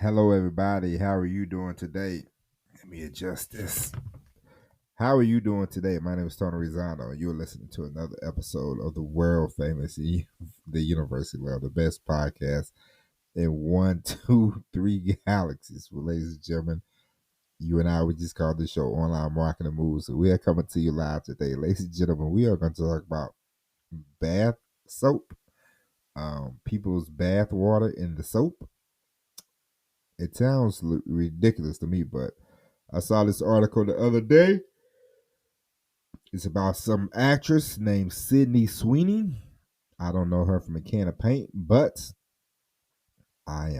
Hello, everybody. How are you doing today? Let me adjust this. How are you doing today? My name is Tony Rizano, and you're listening to another episode of the world famous The University Level, the best podcast in one, two, three galaxies. Well, ladies and gentlemen, you and I, we just called this show Online Marketing Moves. So we are coming to you live today. Ladies and gentlemen, we are going to talk about bath soap, people's bath water in the soap. It sounds ridiculous to me, but I saw this article the other day. It's about some actress named Sweeney. I don't know her from a can of paint, but I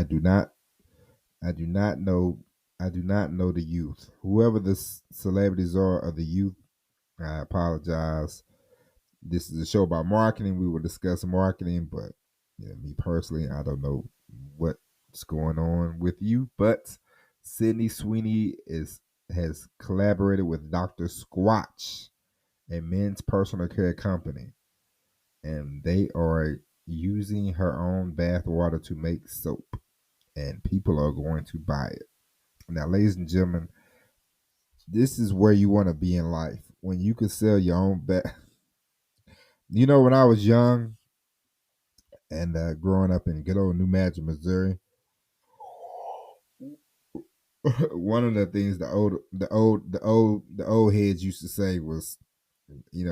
do not. I do not know. I do not know the youth. Whoever the celebrities are of the youth, I apologize. This is a show about marketing. We will discuss marketing, but me personally, I don't know what's going on with you. But Sydney Sweeney has collaborated with Dr. Squatch, a men's personal care company, and they are using her own bath water to make soap, and people are going to buy it. Now, ladies and gentlemen, this is where you want to be in life when you can sell your own bath. When I was young and growing up in good old New Madrid, Missouri, one of the things the old heads used to say was,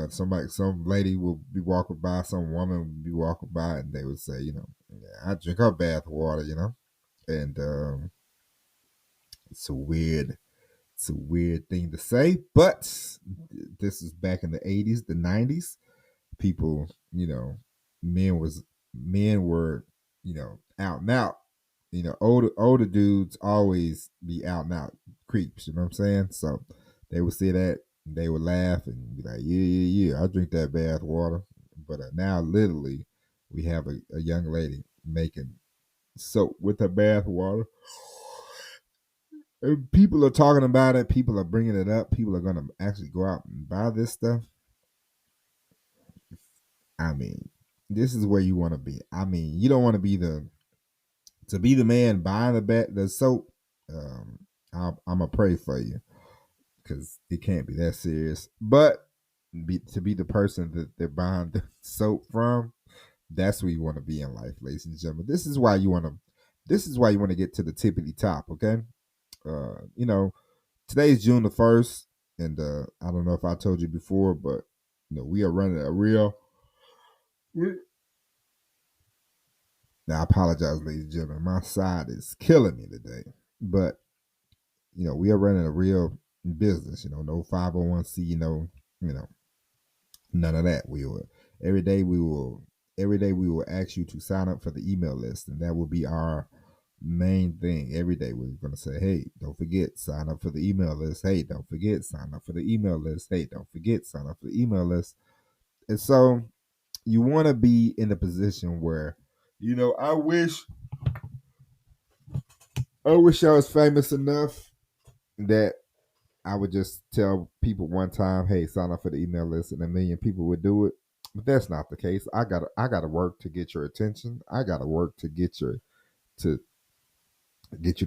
some lady will be walking by, some woman would be walking by, and they would say, I drink her bath water, and it's a weird, thing to say, but this is back in the 80s, the 90s. People, men was men were, out and out. Older dudes always be out and out creeps. You know what I'm saying? So they would say that, and they would laugh and be like, "Yeah, I drink that bath water." But now, literally, we have a young lady making soap with her bath water. And people are talking about it. People are bringing it up. People are going to actually go out and buy this stuff. I mean, this is where you want to be. I mean, you don't want to be the man buying the soap. I'm gonna pray for you because it can't be that serious. But to be the person that they're buying the soap from, that's where you want to be in life, ladies and gentlemen. This is why you want to. This is why you want to get to the tippity top. Okay. Uh, you know, Today's June the 1st, and I don't know if I told you before, but we are running a real. Now, I apologize, ladies and gentlemen. My side is killing me today, but we are running a real business. No 501c. None of that. We will every day. We will ask you to sign up for the email list, and that will be our main thing. Every day we're going to say, hey, don't forget, sign up for the email list. Hey, don't forget, sign up for the email list. Hey, don't forget, sign up for the email list. And so you want to be in a position where, I wish I was famous enough that I would just tell people one time, hey, sign up for the email list, and a million people would do it. But that's not the case. I gotta work to get your attention. I gotta work to get you to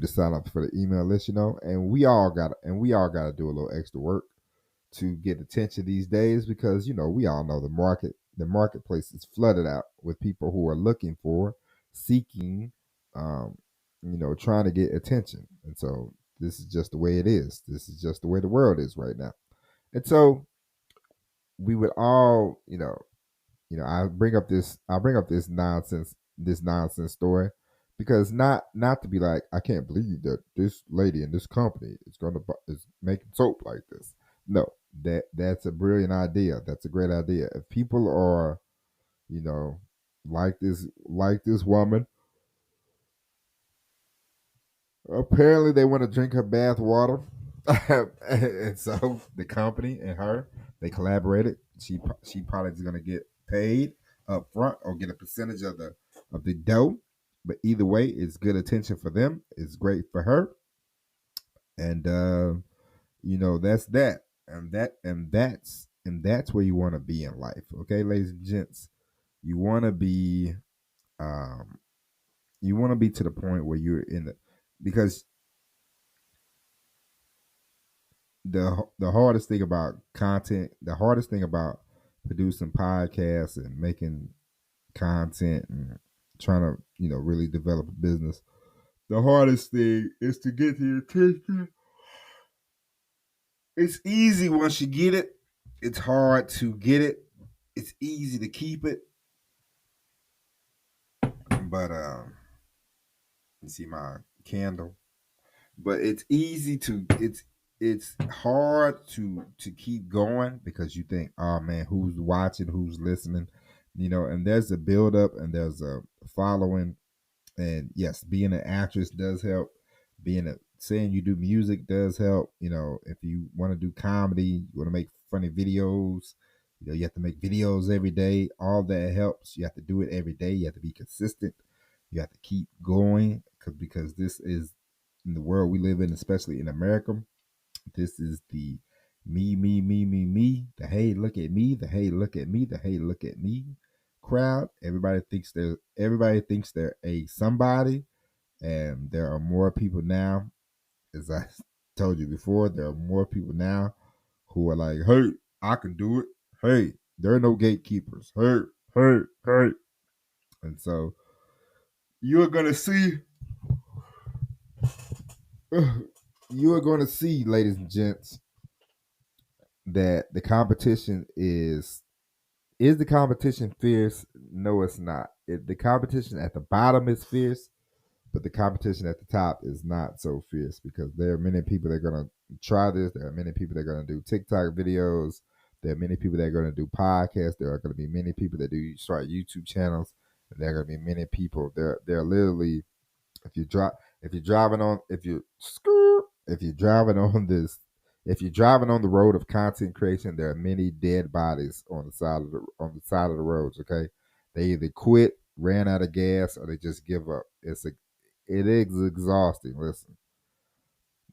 sign up for the email list, and we all gotta do a little extra work to get attention these days because we all know the marketplace is flooded out with people who are looking for, seeking, um, trying to get attention. And so this is just the way it is. This is just the way the world is right now. And so we would all, I bring up this nonsense story because not to be like, I can't believe that this lady in this company is making soap like this. No, that's a brilliant idea. That's a great idea. If people are, you know, like this woman, apparently they want to drink her bath water. And so the company and her, they collaborated. She probably is going to get paid up front or get a percentage of the dough. But either way, it's good attention for them. It's great for her, and that's that, and that's where you want to be in life. Okay, ladies and gents, you want to be um, you want to be to the point where you're in the because the hardest thing about content, the hardest thing about producing podcasts and making content and trying to really develop a business, the hardest thing is to get the attention. It's easy once you get it. It's hard to get it. It's easy to keep it. But you see my candle. But it's easy to it's hard to keep going because you think, oh man, who's watching, who's listening, and there's a build up and there's a following. And yes, being an actress does help. Being a saying you do music does help. If you want to do comedy, you want to make funny videos, you have to make videos every day. All that helps. You have to do it every day. You have to be consistent. You have to keep going because this is in the world we live in, especially in America. This is the me, the hey look at me, the hey look at me, the hey look at me crowd. Everybody thinks they're a somebody, and there are more people now. As I told you before, there are more people now who are like, hey, I can do it. Hey, there are no gatekeepers. Hey, hey, hey. And so you are gonna see you are going to see, ladies and gents, that the competition is the competition fierce? No, it's not. The competition at the bottom is fierce, but the competition at the top is not so fierce because there are many people that are going to try this. There are many people that are going to do TikTok videos. There are many people that are going to do podcasts. There are going to be many people that do start YouTube channels. And there are going to be many people. They're literally, if you drop if you're driving on if you're driving on this if you're driving on the road of content creation, there are many dead bodies on the side of the roads. Okay, they either quit, ran out of gas, or they just give up. It is exhausting. Listen,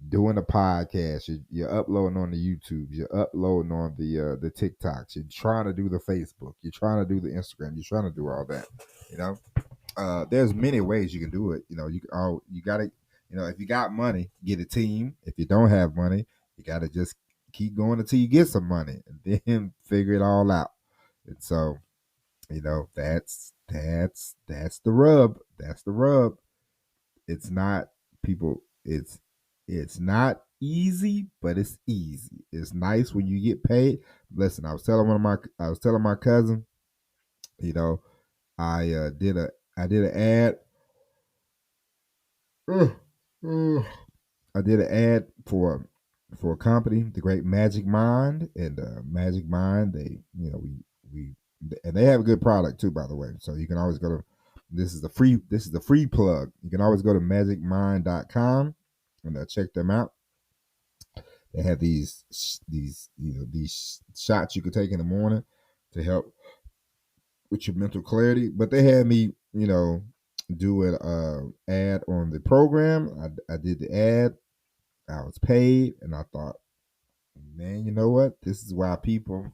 doing a podcast, you're uploading on the YouTube, you're uploading on the TikToks, you're trying to do the Facebook, you're trying to do the Instagram, you're trying to do all that. You know, there's many ways you can do it. You gotta, if you got money, get a team. If you don't have money, you gotta just keep going until you get some money, and then figure it all out. And so, that's the rub. That's the rub. It's not people. It's not easy, but it's easy. It's nice when you get paid. Listen, I was telling my cousin, you know, I did an ad. I did an ad for a company, the Great Magic Mind, and Magic Mind. They, we, and they have a good product too, by the way. So you can always go to. This is the free plug. You can always go to magicmind.com and check them out. They have these shots you can take in the morning to help with your mental clarity. But they had me, do an ad on the program. I did the ad. I was paid, and I thought, man, you know what? This is why people.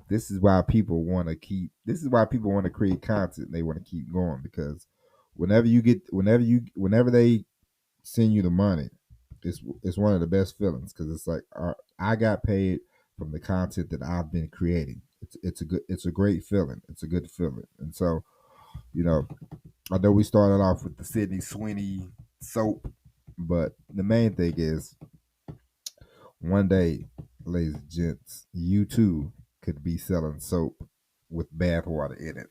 This is why people want to keep. This is why people want to create content. They want to keep going because whenever they send you the money, it's one of the best feelings because it's like I got paid from the content that I've been creating. It's a great feeling. It's a good feeling, and so you know I know we started off with the Sweeney soap, but the main thing is one day, ladies and gents, you too could be selling soap with bath water in it.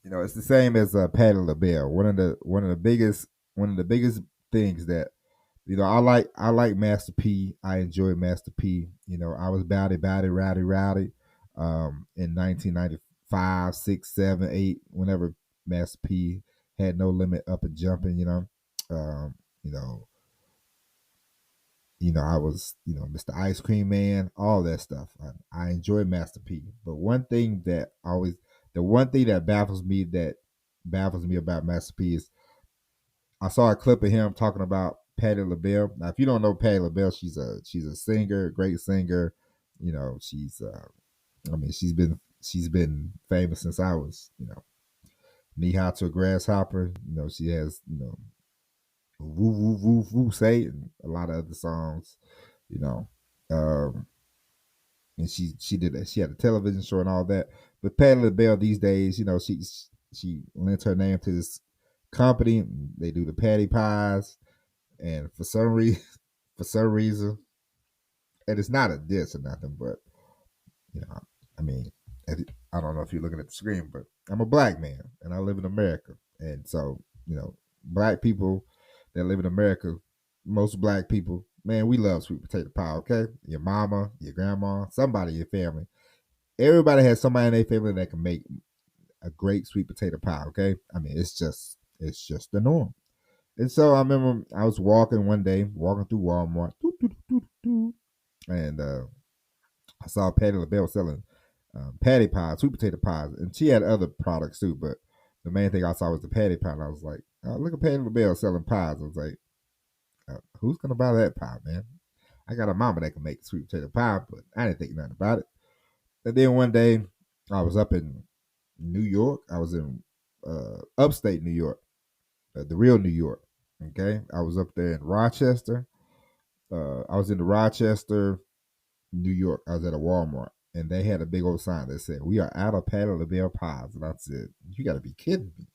It's the same as Patti LaBelle. One of the biggest things that I like Master P. I enjoy Master P. I was Bowdy Rowdy Rowdy in 1995, 6, 7, 8. Whenever Master P had no limit up and jumping. Um, you know, I was, Mr. Ice Cream Man, all that stuff. I enjoy Master P. But the one thing that baffles me about Master P is I saw a clip of him talking about Patti LaBelle. Now, if you don't know Patti LaBelle, she's a singer, great singer. She's she's been famous since I was, knee high to a grasshopper. She has Woo Woo Woo Woo Say, and a lot of other songs, you know. Um, and she did that. She had a television show and all that. But Patti LaBelle these days, you know, she lent her name to this company. They do the patty pies, and for some reason, for some reason, and it's not a diss or nothing, but you know, I mean, I don't know if you're looking at the screen, but I'm a black man and I live in America, and so you know, black people that live in America, most black people, man, we love sweet potato pie. Okay, your mama, your grandma, somebody in your family, everybody has somebody in their family that can make a great sweet potato pie. Okay, I mean, it's just the norm. And so I remember I was walking one day, walking through Walmart, and I saw Patti LaBelle selling patty pies, sweet potato pies, and she had other products too. But the main thing I saw was the patty pie, and I was like, oh, "Look at Patti LaBelle selling pies." I was like, "Who's gonna buy that pie, man?" I got a mama that can make sweet potato pie, but I didn't think nothing about it. And then one day, I was up in New York. I was in upstate New York, the real New York. Okay, I was up there in Rochester. I was in the Rochester, New York. I was at a Walmart, and they had a big old sign that said, "We are out of Patti LaBelle pies." And I said, "You got to be kidding me!"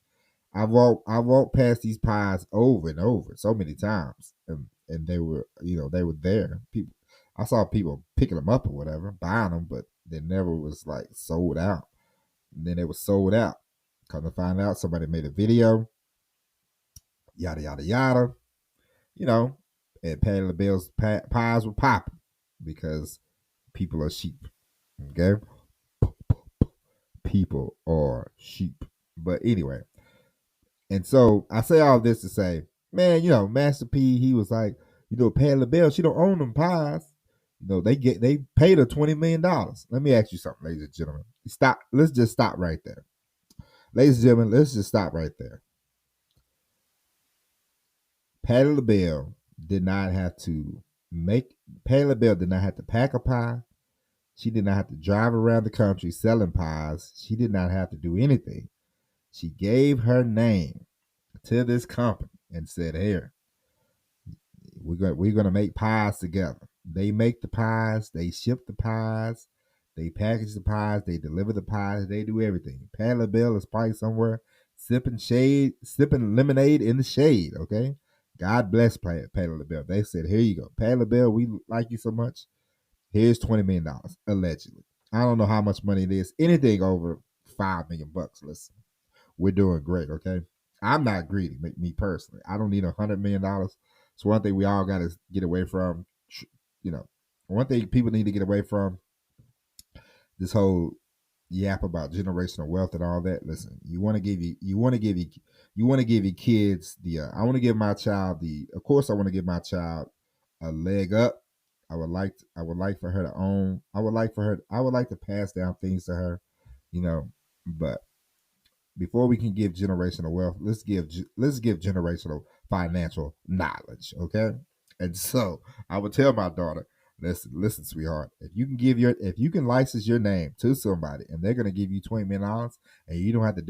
I walked past these pies over and over so many times, and they were there. People, I saw people picking them up or whatever, buying them, but they never was like sold out. And then they were sold out. Come to find out, somebody made a video, yada yada yada, you know, and Patti LaBelle's pies were popping because people are sheep. Okay, people are sheep. But anyway, and so I say all this to say, man, Master P, he was like, Patti LaBelle, she don't own them pies. They paid her $20 million. Let me ask you something, ladies and gentlemen. Stop. Let's just stop right there. Ladies and gentlemen, let's just stop right there. Patti LaBelle did not have to make Patti LaBelle did not have to pack a pie. She did not have to drive around the country selling pies. She did not have to do anything. She gave her name to this company and said, "Here, we're gonna make pies together." They make the pies, they ship the pies, they package the pies, they deliver the pies, they do everything. Patti LaBelle is probably somewhere sipping lemonade in the shade. Okay, God bless Patti LaBelle. They said, "Here you go, Patti LaBelle. We like you so much. Here's $20 million, allegedly. I don't know how much money it is. Anything over $5 million. Listen, we're doing great, okay? I'm not greedy, me personally. I don't need $100 million. So one thing we all got to get away from, you know, one thing people need to get away from this whole yap about generational wealth and all that. Listen, you want to give your kids the. I want to give my child the. Of course, I want to give my child a leg up. I would like for her to own. I would like to pass down things to her, you know. But before we can give generational wealth, let's give generational financial knowledge, okay? And so I would tell my daughter, listen, sweetheart, if you can license your name to somebody and they're gonna give you $20 million and you don't have to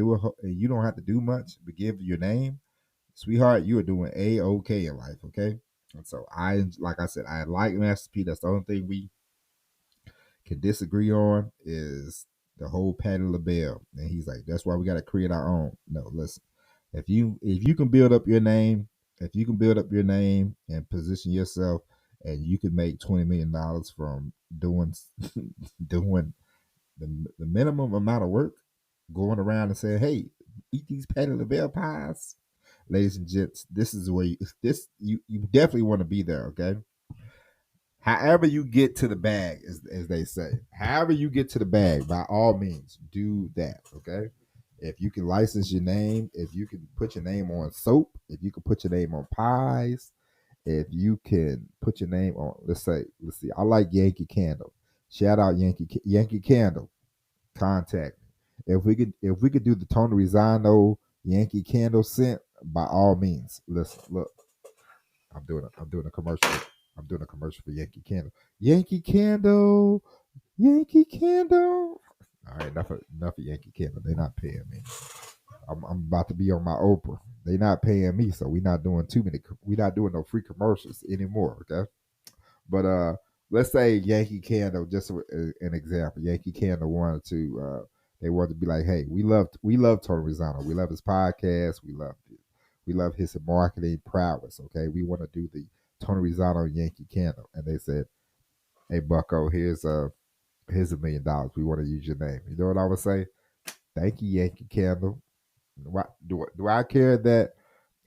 do much but give your name, sweetheart, you are doing a-okay in life, okay? And so like I said, I like Master P. That's the only thing we can disagree on is the whole Patti LaBelle. And he's like, that's why we got to create our own. No, listen, if you can build up your name, if you can build up your name and position yourself, and you can make $20 million from doing doing the minimum amount of work, going around and saying, hey, eat these Patti LaBelle pies, ladies and gents, this is where you definitely want to be there, okay? However you get to the bag, as they say, however you get to the bag, by all means, do that. Okay. If you can license your name, if you can put your name on soap, if you can put your name on pies, if you can put your name on, let's see, I like Yankee Candle. Shout out Yankee Candle. Contact me. If we could do the Tony Rizzano Yankee Candle scent, by all means, listen, look. I'm doing a commercial. I'm doing a commercial for Yankee Candle. Yankee Candle. Yankee Candle. All right, enough of Yankee Candle. They're not paying me. I'm about to be on my Oprah. They not paying me, so we not doing too many. We not doing no free commercials anymore. Okay, but let's say Yankee Candle, just an example. Yankee Candle wanted to. They wanted to be like, hey, we love Tony Rizano. We love his podcast. We love his marketing prowess. Okay, we want to do the Tony Rizano Yankee Candle, and they said, hey, Bucko, here's $1 million. We want to use your name. You know what I would say? Thank you, Yankee Candle. Do I care that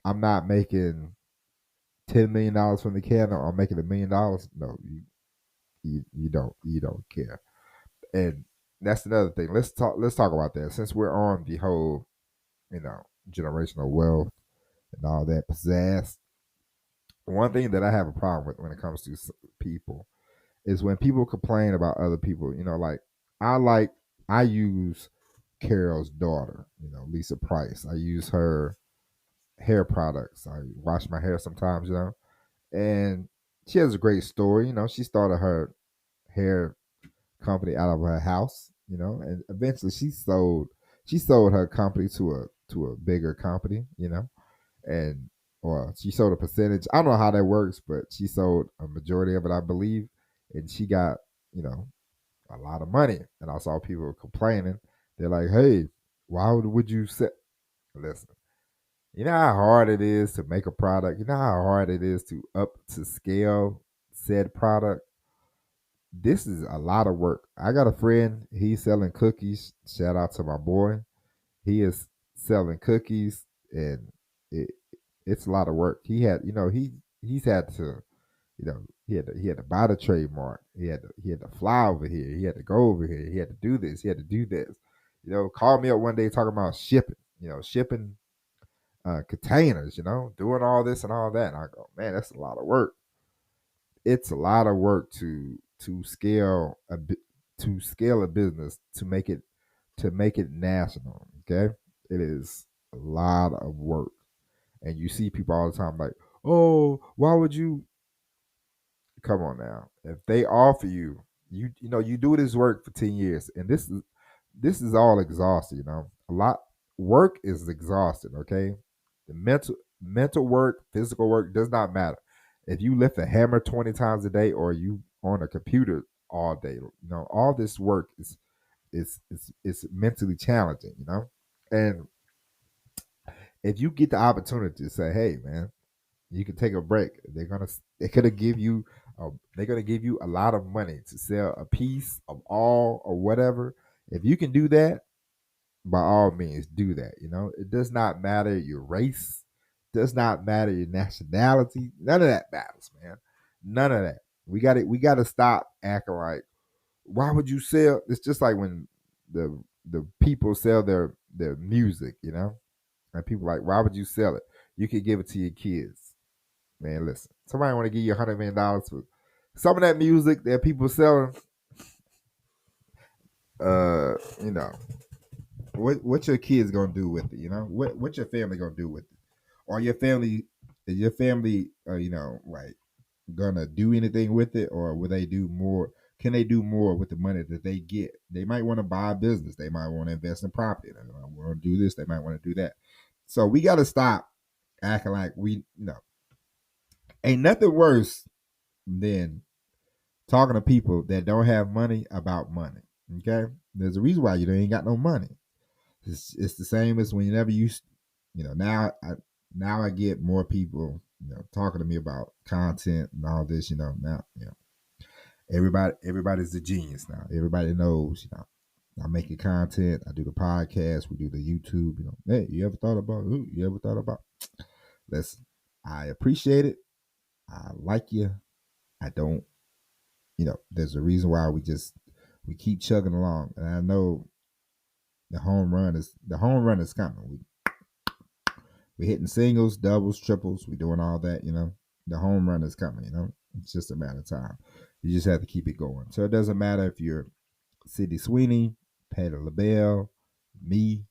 I'm not making $10 million from the candle or making $1 million? No, you don't care. And that's another thing. Let's talk about that. Since we're on the whole, you know, generational wealth and all that pizzazz, one thing that I have a problem with when it comes to people is when people complain about other people. Like I like I use Carol's daughter, Lisa Price. I use her hair products. I wash my hair sometimes, and she has a great story. She started her hair company out of her house, and eventually she sold her company to a bigger company, and or she sold a percentage. I don't know how that works, but she sold a majority of it, I believe, and she got you know a lot of money. And I saw people complaining. They're like, "Hey, why would you say?" Listen, you know how hard it is to make a product. You know how hard it is to up to scale said product. This is a lot of work. I got a friend. He's selling cookies. Shout out to my boy. He is selling cookies, and it, it's a lot of work. He's had to, he had to buy the trademark. He had to fly over here. He had to go over here. He had to do this. He had to do this. Called me up one day talking about shipping. Shipping containers. Doing all this and all that. And I go, man, that's a lot of work. It's a lot of work to scale a business to make it national. Okay, it is a lot of work, and you see people all the time like, oh, why would you? Come on now, if they offer you do this work for 10 years, and this is all exhausting. A lot work is exhausting. Okay, the mental work, physical work does not matter. If you lift a hammer 20 times a day, or you on a computer all day, all this work is mentally challenging. And if you get the opportunity to say, hey man, you can take a break, they're gonna give you a lot of money to sell a piece of all or whatever. If you can do that, by all means do that. It does not matter your race, does not matter your nationality. None of that matters, man. None of that. We got to stop acting like, why would you sell? It's just like when the people sell their music, and people like, why would you sell it? You could give it to your kids. Man, listen, somebody want to give you $100 million for some of that music that people selling. uh you know what your kids gonna do with it? What your family gonna do with it? Or your family like gonna do anything with it, or will they do more? Can they do more with the money that they get? They might want to buy a business. They might want to invest in property. They might want to do this. They might want to do that. So we got to stop acting like ain't nothing worse than talking to people that don't have money about money. Okay, there's a reason why you ain't got no money. It's the same as whenever now I get more people talking to me about content and all this. Now everybody's a genius now. Everybody knows I'm making content. I do the podcast. We do the YouTube. Hey, you ever thought about who? You ever thought about? Listen, I appreciate it. I like you. I don't. There's a reason why we keep chugging along, and I know the home run is coming. We're hitting singles, doubles, triples. We're doing all that. The home run is coming. It's just a matter of time. You just have to keep it going. So it doesn't matter if you're Sidney Sweeney, Patti LaBelle, me.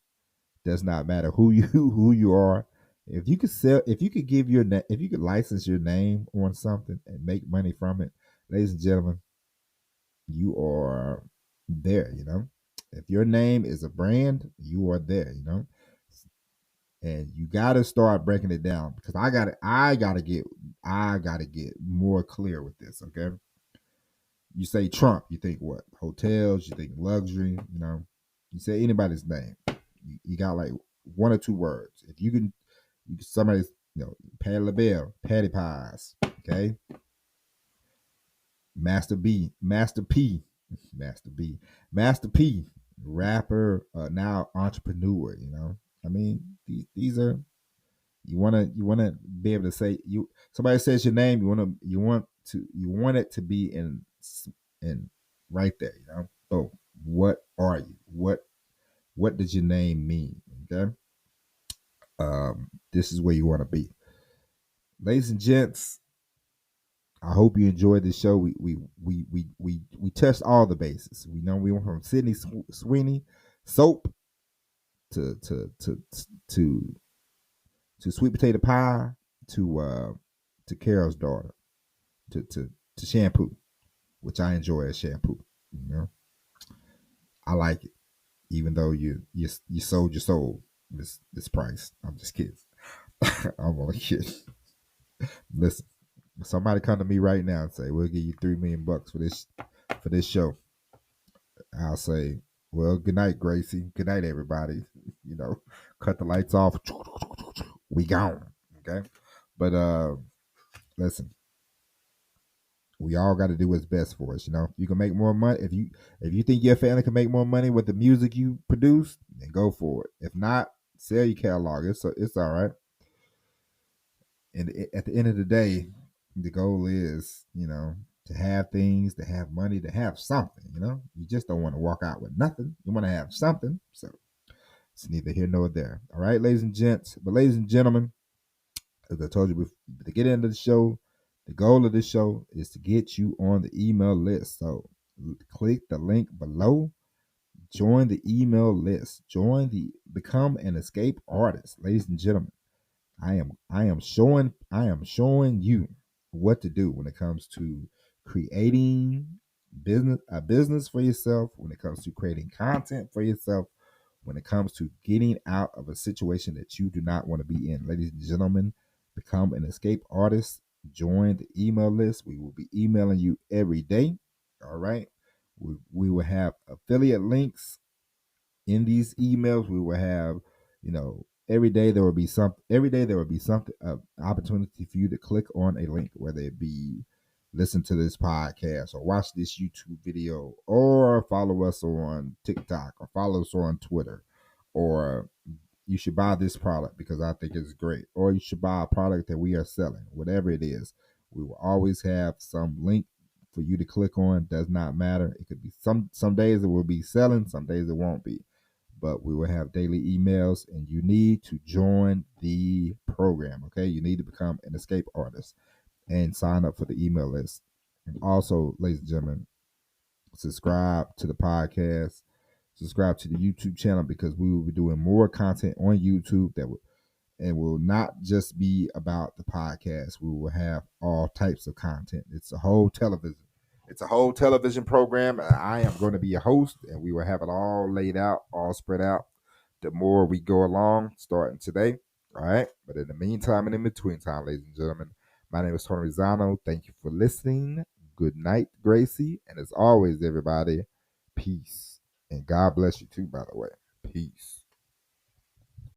Does not matter who you are. If you could if you could license your name on something and make money from it, ladies and gentlemen, you are there. If your name is a brand, you are there. and you got to start breaking it down because I gotta get more clear with this. Okay, you say Trump, you think what? Hotels, you think luxury. You say anybody's name, you got like one or two words. If you can, somebody's, Patti LaBelle, Patty Pies. Okay, Master B, Master P, Master B, Master P, rapper, now entrepreneur. I mean, these are, you wanna be able to say, somebody says your name, you want it to be in right there. So what are you? What does your name mean? Okay, this is where you want to be, ladies and gents. I hope you enjoyed this show. We touched all the bases. We went from Sydney Sweeney soap to to sweet potato pie to Carol's daughter to shampoo, which I enjoy as shampoo. You know, I like it, even though you sold your soul this price. I'm just kidding. I'm only kidding. Listen, somebody come to me right now and say we'll give you $3 million for this show. I'll say, well, good night, Gracie. Good night, everybody. Cut the lights off. We gone. Okay. But listen, we all got to do what's best for us. You can make more money if you think your family can make more money with the music you produce, then go for it. If not, sell your catalog. It's all right. And at the end of the day, the goal is, to have things, to have money, to have something. You just don't want to walk out with nothing. You want to have something. So it's neither here nor there. All right, ladies and gents. But ladies and gentlemen, as I told you before, to get into the show, the goal of this show is to get you on the email list. So click the link below. Join the email list. Become an escape artist, ladies and gentlemen. I am showing you what to do when it comes to creating a business for yourself, when it comes to creating content for yourself, when it comes to getting out of a situation that you do not want to be in. Ladies and gentlemen, become an escape artist. Join the email list. We will be emailing you every day. All right. We will have affiliate links in these emails. We will have, every day there will be something, opportunity for you to click on a link, whether it be listen to this podcast or watch this YouTube video or follow us on TikTok or follow us on Twitter, or you should buy this product because I think it's great, or you should buy a product that we are selling. Whatever it is, we will always have some link for you to click on. Does not matter. It could be some days it will be selling, some days it won't be, but we will have daily emails, and you need to join the program. Okay, you need to become an escape artist and sign up for the email list. And also, ladies and gentlemen, subscribe to the podcast, subscribe to the YouTube channel, because we will be doing more content on YouTube will not just be about the podcast. We will have all types of content. It's a whole television program. I am going to be a host, and we will have it all laid out, all spread out the more we go along, starting today. All right. But in the meantime and in between time, ladies and gentlemen, my name is Tony Rizzano. Thank you for listening. Good night, Gracie. And as always, everybody, peace. And God bless you too, by the way. Peace.